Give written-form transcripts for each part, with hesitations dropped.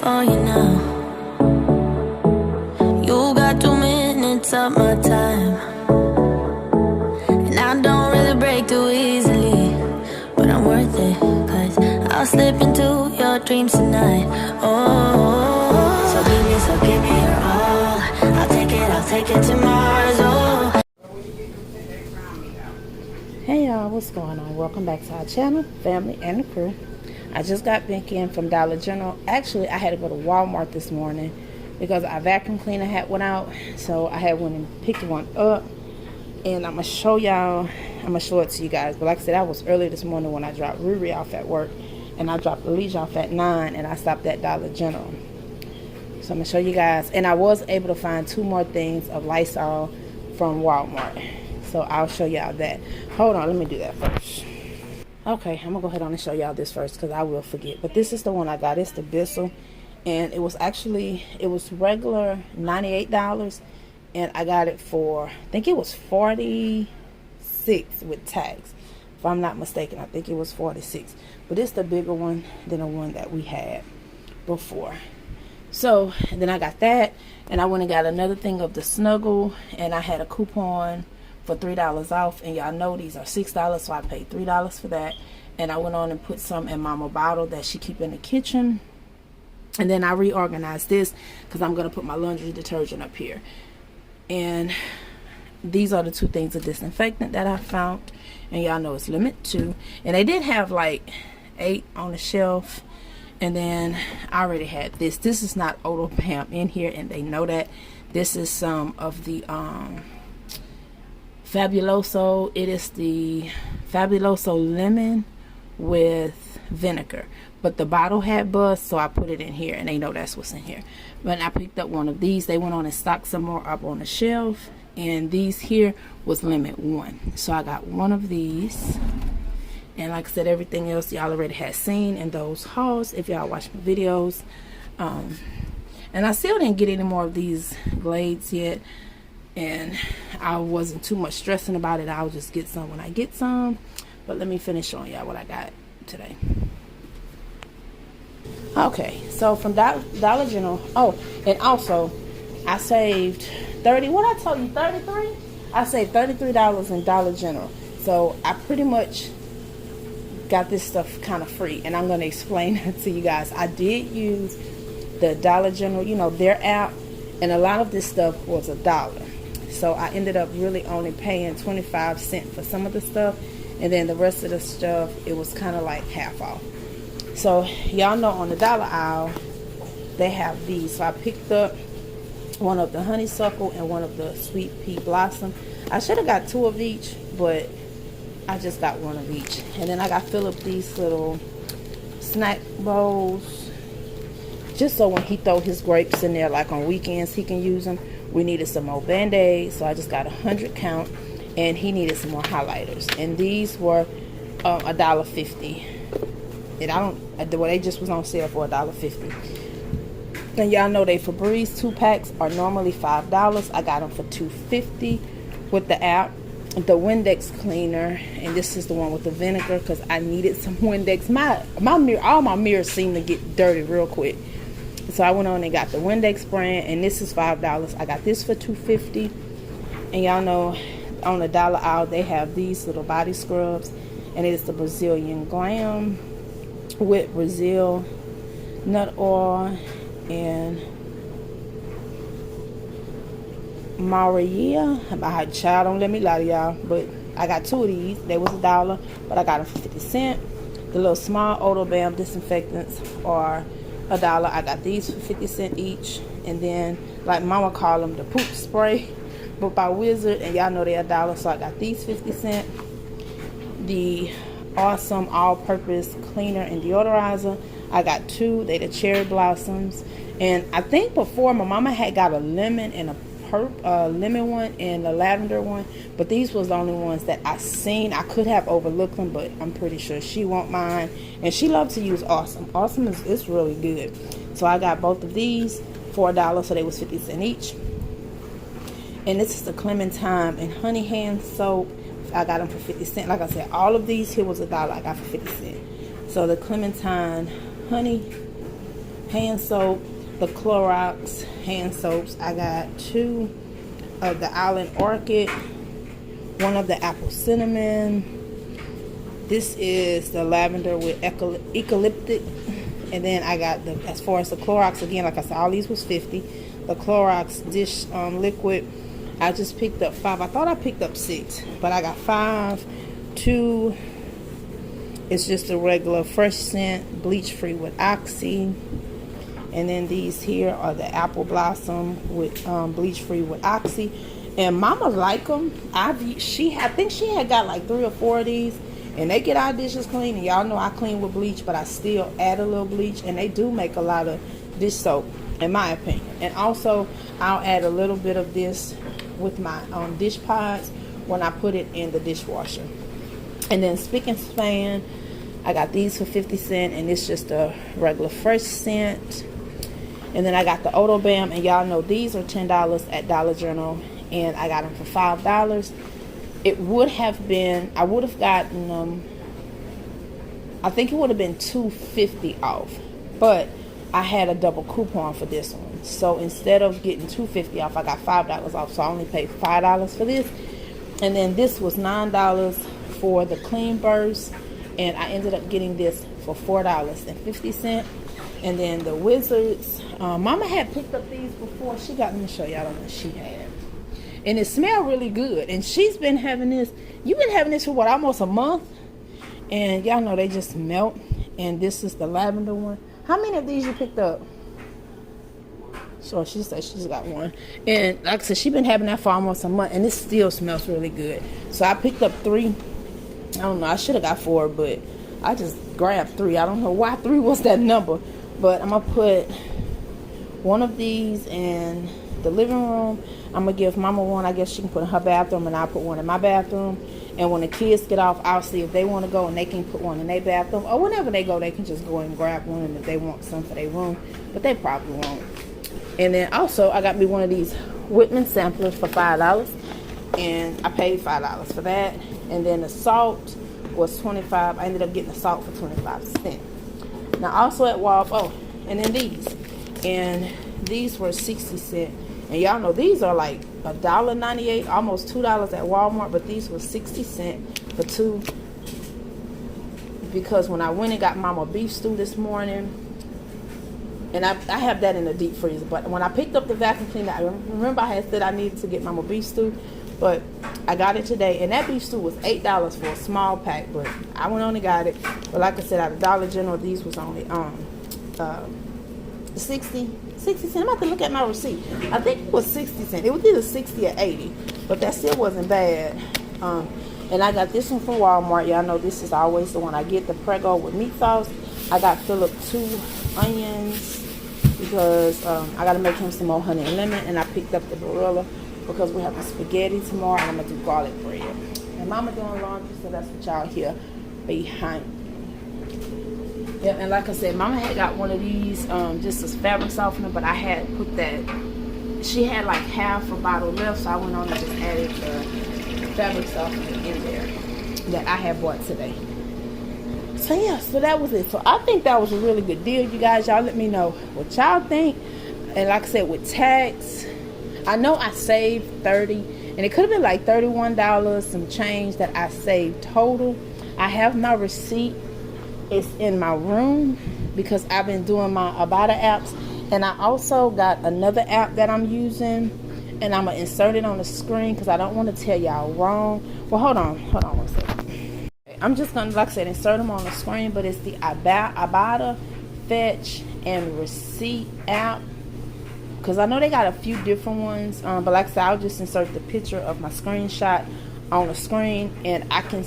for you now. You got 2 minutes of my time, and I don't really break too easily, but I'm worth it, 'cause I'll slip into your dreams tonight. Oh, so give me your all. I'll take it to Mars. Oh. Hey y'all, what's going on? Welcome back to our channel, family and the crew. I just got back in from Dollar General. Actually, I had to go to Walmart this morning because our vacuum cleaner had went out, so I had went and picked one up, and I'm gonna show y'all. I'm gonna show it to you guys. But like I said, I was early this morning when I dropped Riri off at work, and I dropped Alicia off at 9, and I stopped at Dollar General. So I'm gonna show you guys, and I was able to find 2 more things of Lysol from Walmart. So I'll show y'all that. Hold on, let me do that first. Okay, I'm gonna go ahead on and show y'all this first because I will forget. But this is the one I got. It's the Bissell, and it was regular $98, and I got it for, I think it was 46 with tax, if I'm not mistaken. I think it was 46, but it's the bigger one than the one that we had before. So then I got that, and I went and got another thing of the Snuggle, and I had a coupon for $3 off, and y'all know these are $6, so I paid $3 for that. And I went on and put some in Mama bottle that she keep in the kitchen, and then I reorganized this because I'm gonna put my laundry detergent up here. And these are the 2 things of disinfectant that I found, and y'all know it's limit 2, and they did have like 8 on the shelf. And then I already had this. This is not Odor Bam in here, and they know that. This is some of the Fabuloso. It is the Fabuloso lemon with vinegar, but the bottle had bust, so I put it in here, and they know that's what's in here. But I picked up one of these. They went on and stocked some more up on the shelf, and these here was limit 1, so I got one of these. And like I said, everything else y'all already had seen in those hauls if y'all watch my videos. And I still didn't get any more of these Glades yet, and I wasn't too much stressing about it. I'll just get some when I get some. But let me finish showing y'all what I got today. Okay, so from Dollar General. Oh, and also I saved 30. What I told you, 33? I saved $33 in Dollar General. So I pretty much got this stuff kind of free, and I'm going to explain that to you guys. I did use the Dollar General, you know, their app, and a lot of this stuff was $1. So I ended up really only paying 25 cents for some of the stuff, and then the rest of the stuff, it was kind of like half off. So y'all know on the dollar aisle they have these. So I picked up one of the honeysuckle and one of the sweet pea blossom. I should have got 2 of each, but I just got 1 of each. And then I got Philip these little snack bowls, just so when he throw his grapes in there, like on weekends, he can use them. We needed some more Band-Aids, so I just got 100 count, and he needed some more highlighters. And these were $1.50. And they just was on sale for $1.50. And y'all know they Febreze 2 packs are normally $5. I got them for $2.50 with the app. The Windex Cleaner, and this is the one with the vinegar because I needed some Windex. My mirror, all my mirrors seem to get dirty real quick, so I went on and got the Windex brand, and this is $5. I got this for $2.50. And y'all know on the dollar aisle they have these little body scrubs, and it is the Brazilian Glam with Brazil nut oil and Maria. My child, don't let me lie to y'all, but I got 2 of these. They was $1, but I got them for 50 cents. The little small Odor Bam disinfectants are $1. I got these for 50 cents each. And then, like Mama called them, the poop spray, but by Wizard, and y'all know they're $1, so I got these 50 cents. The awesome all-purpose cleaner and deodorizer, I got 2. They the cherry blossoms, and I think before my mama had got a lemon and a lemon one and a lavender one, but these was the only ones that I seen. I could have overlooked them, but I'm pretty sure she won't mind, and she loves to use Awesome is really good. So I got both of these for $1, so they was 50 cents each. And this is the Clementine and honey hand soap. I got them for 50 cents. Like I said, all of these here was $1. I got for 50 cents. So the Clementine honey hand soap, the Clorox hand soaps. I got 2 of the Island Orchid, 1 of the Apple Cinnamon. This is the lavender with eucalyptus. And then I got the, as far as the Clorox, again, like I said, all these was 50. The Clorox dish liquid, I just picked up 5. I thought I picked up 6, but I got 5. 2, it's just a regular fresh scent, bleach free with Oxy. And then these here are the Apple Blossom with bleach free with Oxy. And Mama like them. I think she had got like 3 or 4 of these. And they get our dishes clean, and y'all know I clean with bleach, but I still add a little bleach, and they do make a lot of dish soap, in my opinion. And also, I'll add a little bit of this with my dish pods when I put it in the dishwasher. And then Spick and Span, I got these for 50 cents, and it's just a regular fresh scent. And then I got the Odobam, and y'all know these are $10 at Dollar General, and I got them for $5. It would have been, I would have gotten them, I think it would have been $2.50 off, but I had a double coupon for this one. So instead of getting $2.50 off, I got $5 off, so I only paid $5 for this. And then this was $9 for the Clean Burst, and I ended up getting this for $4.50. And then the Wizards, Mama had picked up these before. She got, let me show y'all the one she had. And it smelled really good. And she's been having this. You've been having this for what, almost a month? And y'all know they just melt. And this is the lavender one. How many of these you picked up? So she said she's got 1. And like I said, she's been having that for almost a month. And it still smells really good. So I picked up 3. I don't know. I should have got 4, but I just grabbed 3. I don't know why 3 was that number. But I'm going to put 1 of these in the living room. I'm going to give Mama 1. I guess she can put in her bathroom, and I'll put 1 in my bathroom. And when the kids get off, I'll see if they want to go, and they can put 1 in their bathroom. Or whenever they go, they can just go and grab 1 if they want some for their room. But they probably won't. And then also, I got me 1 of these Whitman samplers for $5. And I paid $5 for that. And then the salt was $25. I ended up getting the salt for 25 cents. Now, also at Walmart, and then these. And these were 60 cents. And y'all know these are like $1.98, almost $2 at Walmart, but these were 60 cents for 2. Because when I went and got Mama beef stew this morning, and I have that in the deep freezer, but when I picked up the vacuum cleaner, I remember I had said I needed to get Mama beef stew, but I got it today, and that beef stew was $8 for a small pack, but I went on and got it. But like I said, out of Dollar General, these was only 60 cents. I'm about to look at my receipt. I think it was 60 cents. It was either 60 or 80, but that still wasn't bad. And I got this one from Walmart. Y'all know this is always the one I get, the Prego with meat sauce. I got Philip 2 onions because I got to make him some more honey and lemon. And I picked up the Barilla because we have the spaghetti tomorrow, and I'm going to do garlic bread. And Mama doing laundry, so that's what y'all hear behind me. Yep, and like I said, Mama had got 1 of these, just as fabric softener, but I had put that, she had like half a bottle left, so I went on and just added the fabric softener in there that I had bought today. So yeah, so that was it. So I think that was a really good deal, you guys. Y'all let me know what y'all think. And like I said, with tax, I know I saved $30, and it could have been like $31, some change that I saved total. I have my receipt. It's in my room because I've been doing my Ibotta apps. And I also got another app that I'm using, and I'm going to insert it on the screen because I don't want to tell y'all wrong. Well, hold on 1 second. I'm just going to, like I said, insert them on the screen, but it's the Ibotta Fetch and Receipt app. Because I know they got a few different ones, but like I said, I'll just insert the picture of my screenshot on the screen, and I can,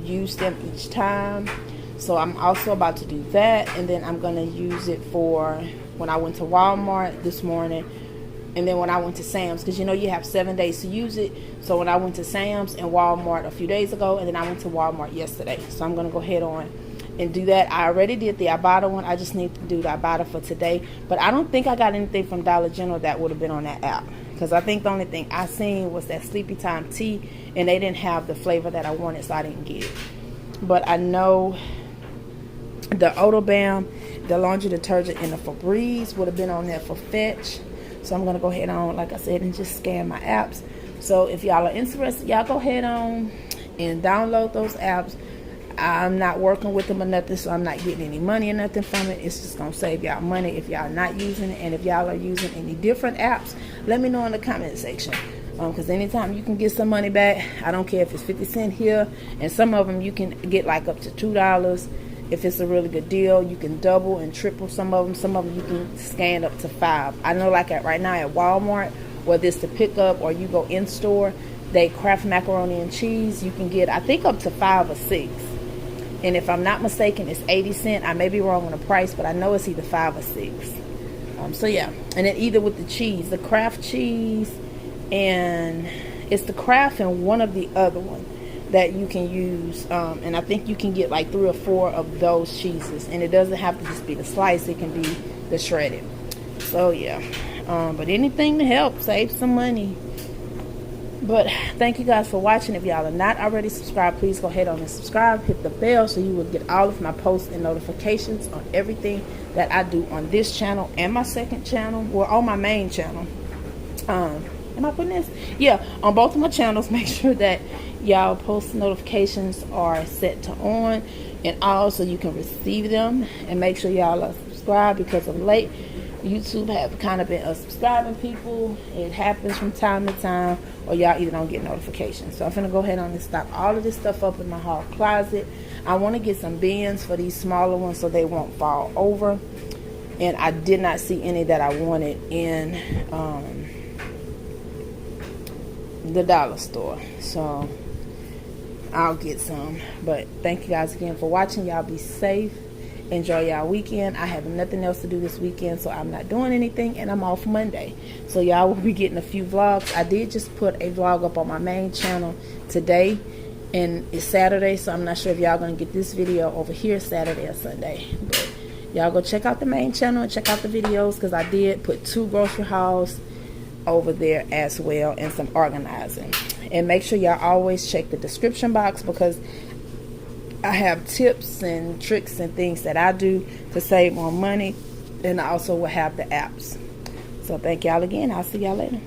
use them each time. So I'm also about to do that, and then I'm going to use it for when I went to Walmart this morning, and then when I went to Sam's, because you have 7 days to use it. So when I went to Sam's and Walmart a few days ago, and then I went to Walmart yesterday. So I'm going to go ahead on and do that. I already did the Ibotta one. I just need to do the Ibotta for today. But I don't think I got anything from Dollar General that would have been on that app, because I think the only thing I seen was that Sleepy Time tea, and they didn't have the flavor that I wanted, so I didn't get it. But I know The Odor Balm, the laundry detergent, and the Febreze would have been on there for fetch. So I'm going to go ahead on, like I said, and just scan my apps. So if y'all are interested, y'all go ahead on and download those apps. I'm not working with them or nothing, so I'm not getting any money or nothing from it. It's just going to save y'all money if y'all not using it. And if y'all are using any different apps, let me know in the comment section. Because anytime you can get some money back, I don't care if it's 50 cents here. And some of them you can get like up to $2. If it's a really good deal, you can double and triple some of them. Some of them you can scan up to $5. I know like right now at Walmart, whether it's to pick up or you go in store, they Kraft macaroni and cheese, you can get I think up to 5 or 6. And if I'm not mistaken, it's 80 cents. I may be wrong on the price, but I know it's either 5 or 6. So yeah, and then either with the cheese, the Kraft cheese, and it's the Kraft and one of the other one that you can use, and I think you can get like 3 or 4 of those cheeses, and it doesn't have to just be the slice, it can be the shredded. So yeah, but anything to help save some money. But thank you guys for watching. If y'all are not already subscribed, please go ahead on and subscribe, hit the bell so you will get all of my posts and notifications on everything that I do on this channel and my second channel, well, on my main channel. Am I putting this? Yeah, on both of my channels. Make sure that y'all post notifications are set to on, and also you can receive them. And make sure y'all are subscribed, because of late YouTube have kind of been unsubscribing people. It happens from time to time, or y'all either don't get notifications. So I'm gonna go ahead on and stock all of this stuff up in my hall closet. I want to get some bins for these smaller ones so they won't fall over, and I did not see any that I wanted in the dollar store, so I'll get some. But thank you guys again for watching. Y'all be safe, enjoy y'all weekend. I have nothing else to do this weekend, so I'm not doing anything, and I'm off Monday, so y'all will be getting a few vlogs. I did just put a vlog up on my main channel today, and it's Saturday, so I'm not sure if y'all gonna get this video over here Saturday or Sunday. But y'all go check out the main channel and check out the videos, because I did put 2 grocery hauls over there as well, and some organizing. And make sure y'all always check the description box, because I have tips and tricks and things that I do to save more money, and I also will have the apps. So thank y'all again. I'll see y'all later.